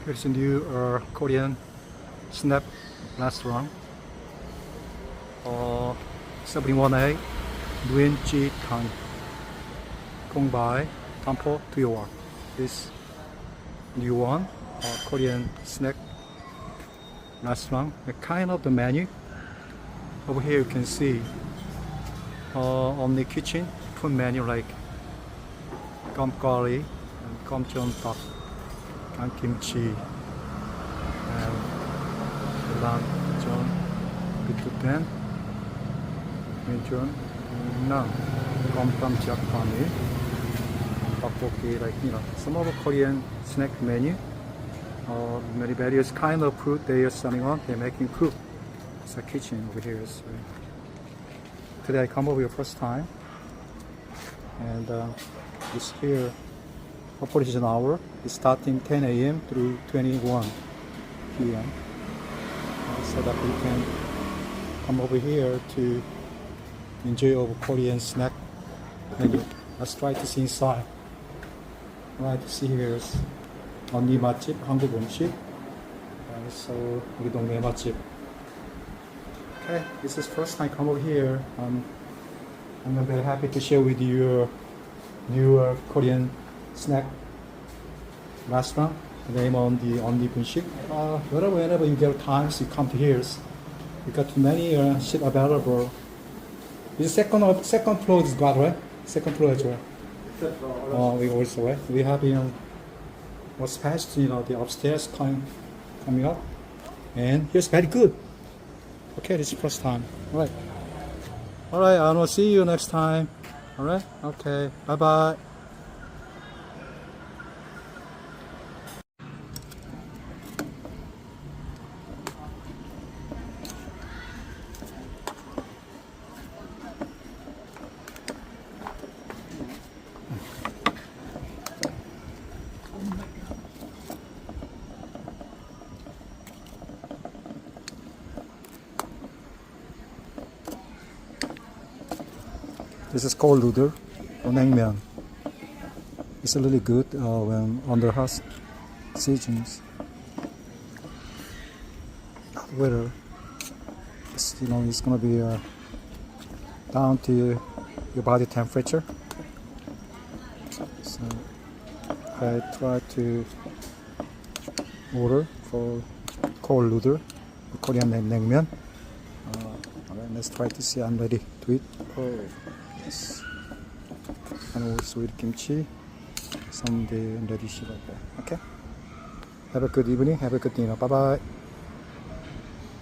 Here's a new Korean snack restaurant. 71A Nguyen Chi Tan Kong Bai Tampo Tuyewa. This new one, Korean snack restaurant. The kind of the menu. Over here you can see on the kitchen food menu like gum curry and gum jeon dak and kimchi and lam jeon bitupen jeon nang gum tam jak paneer tteokbokki, like some of the Korean snack menu. Many various kind of food they are selling on. They're making food. It's a kitchen over here. So today I come over here first time, and this here operation hour is starting 10 a.m. through 21 p.m. So that we can come over here to enjoy our Korean snack menu. Let's try to see inside. Right, see here's 언니 맛집 한국 음식. So 우리 동네 맛집. Okay, this is first time I come over here. I'm very happy to share with you new Korean snack restaurant. The name on the Only Bunshik. Whenever you get time, you come to here. We got many shit available. This second floor is got, right? Second floor as well. We also, right? We have what's past, the upstairs coming up, and here's very good. Okay, this is first time. All right. I will see you next time. All right. Okay. Bye bye. This is called noodle or naengmyeon. It's really good when under hot seasons. Weather, it's gonna be down to your body temperature. So I try to order for cold noodle, Korean naengmyeon. Alright, let's try to see. I'm ready to eat. Yes. And also with kimchi, some the radish. Okay. Have a good evening. Have a good dinner. Bye bye.